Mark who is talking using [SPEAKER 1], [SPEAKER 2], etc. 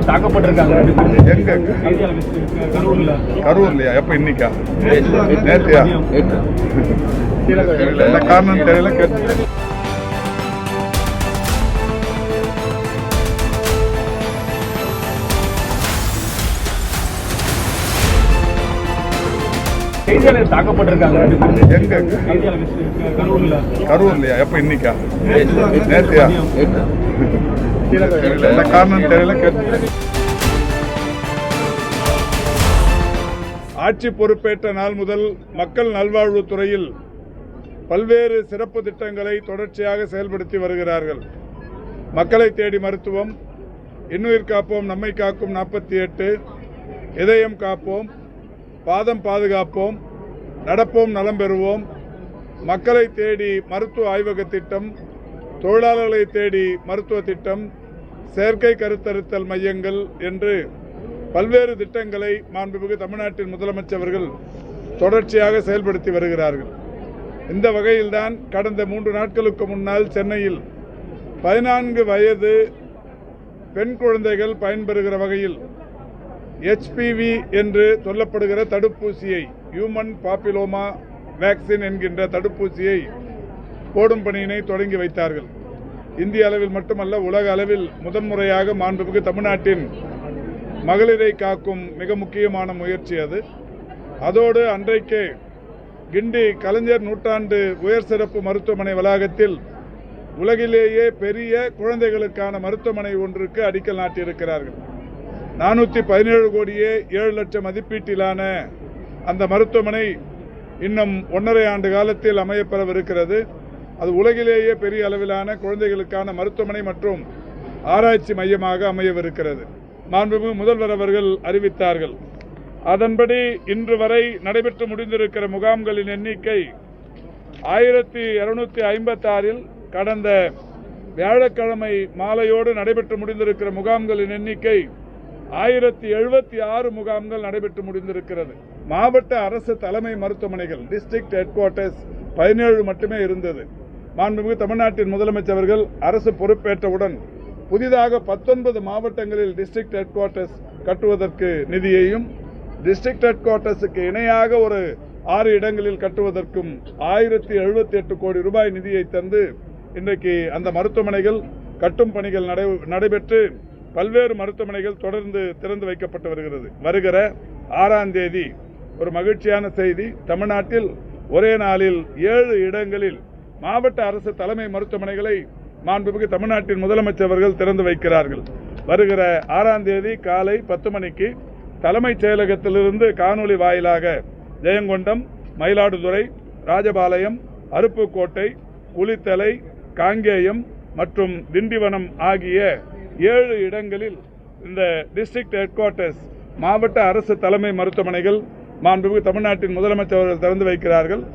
[SPEAKER 1] தாக்கப்பட்டிருக்காங்க.
[SPEAKER 2] எங்க? கரூர்லயா? எப்ப? இன்னைக்கா? நேத்தியா? தெரியல, என்ன காரணம் தெரியல.
[SPEAKER 1] தாக்கப்பட்டிருக்காங்க.
[SPEAKER 2] எங்க? கரூர்லயா? எப்ப? இன்னைக்கா? நேத்தியா? தெரியல, என்ன காரணம் தெரியல. ஆட்சி பொறுப்பேற்ற நாள் முதல் மக்கள் நல்வாழ்வுத்துறையில் பல்வேறு சிறப்பு திட்டங்களை தொடர்ச்சியாக செயல்படுத்தி வருகிறார்கள். மக்களை தேடி மருத்துவம், இன்னுயிர் காப்போம் நம்மை காக்கும் 48, இதயம் காப்போம், பாதம் பாதுகாப்போம், நடப்போம் நலம் பெறுவோம், மக்களை தேடி மருத்துவ ஆய்வக திட்டம், தொழிலாளர்களை தேடி மருத்துவ திட்டம், செயற்கை கருத்தரித்தல் மையங்கள் என்று பல்வேறு திட்டங்களை மாண்புமிகு தமிழ்நாட்டின் முதலமைச்சர்கள் தொடர்ச்சியாக செயல்படுத்தி வருகிறார்கள். இந்த வகையில்தான் கடந்த 3 நாட்களுக்கு முன்னால் சென்னையில் 14 வயது பெண் குழந்தைகள் பயன்பெறுகிற வகையில் HPV என்று சொல்லப்படுகிற தடுப்பூசியை, ஹியூமன் பாப்பிலோமா வேக்சின் என்கின்ற தடுப்பூசியை போடும் பணியினை தொடங்கி வைத்தார்கள். இந்திய அளவில் மட்டுமல்ல, உலக அளவில் முதன்முறையாக மாண்புமிகு தமிழ்நாட்டின் மகளிரை காக்கும் மிக முக்கியமான முயற்சி அது. அதோடு அன்றைக்கே கிண்டி கலைஞர் நூற்றாண்டு உயர் சிறப்பு மருத்துவமனை வளாகத்தில் உலகிலேயே பெரிய குழந்தைகளுக்கான மருத்துவமனை ஒன்றுக்கு அடிக்கல் நாட்டியிருக்கிறார்கள். 417 கோடியே 7 லட்சம் மதிப்பீட்டிலான அந்த மருத்துவமனை இன்னும் 1.5 ஆண்டு காலத்தில் அமையப்பெறவிருக்கிறது. அது உலகிலேயே பெரிய அளவிலான குழந்தைகளுக்கான மருத்துவமனை மற்றும் ஆராய்ச்சி மையமாக அமையவிருக்கிறது. மாண்புமிகு முதல்வர் அவர்கள் அறிவித்தார்கள். அதன்படி இன்று வரை நடைபெற்று முடிந்திருக்கிற முகாம்களின் எண்ணிக்கை 1256. கடந்த வியாழக்கிழமை மாலையோடு நடைபெற்று முடிந்திருக்கிற முகாம்களின் எண்ணிக்கை 1076 முகாம்கள் நடைபெற்று முடிந்திருக்கிறது. மாவட்ட அரசு தலைமை மருத்துவமனைகள், டிஸ்ட்ரிக்ட் ஹெட் குவார்ட்டர்ஸ் 17 மட்டுமே இருந்தது. மாண்புமிகு தமிழ்நாட்டின் முதலமைச்சர்கள் அரசு பொறுப்பேற்றவுடன் புதிதாக 19 மாவட்டங்களில் டிஸ்ட்ரிக்ட் ஹெட் குவார்ட்டர்ஸ் கட்டுவதற்கு நிதியையும், டிஸ்ட்ரிக்ட் ஹெட் குவார்ட்டர்ஸுக்கு இணையாக ஒரு 6 இடங்களில் கட்டுவதற்கும் 1078 கோடி ரூபாய் நிதியை தந்து இன்றைக்கு அந்த மருத்துவமனைகள் கட்டும் பணிகள் நடைபெற்று பல்வேறு மருத்துவமனைகள் தொடர்ந்து திறந்து வைக்கப்பட்டு வருகிறது. வருகிற 6ஆம் தேதி ஒரு மகிழ்ச்சியான செய்தி. தமிழ்நாட்டில் ஒரே நாளில் 7 இடங்களில் மாவட்ட அரசு தலைமை மருத்துவமனைகளை மாண்புமிகு தமிழ்நாட்டின் முதலமைச்சர்கள் திறந்து வைக்கிறார்கள். வருகிற 6ஆம் தேதி காலை 10 மணிக்கு தலைமைச் செயலகத்திலிருந்து காணொலி வாயிலாக ஜெயங்கொண்டம், மயிலாடுதுறை, ராஜபாளையம், அருப்புக்கோட்டை, குளித்தலை, காங்கேயம் மற்றும் திண்டிவனம் ஆகிய 7 இடங்களில் இந்த டிஸ்ட்ரிக்ட் ஹெட் குவார்ட்டர்ஸ் மாவட்ட அரசு தலைமை மருத்துவமனைகள் மாண்புமிகு தமிழ்நாட்டின் முதலமைச்சர்கள் திறந்து வைக்கிறார்கள்.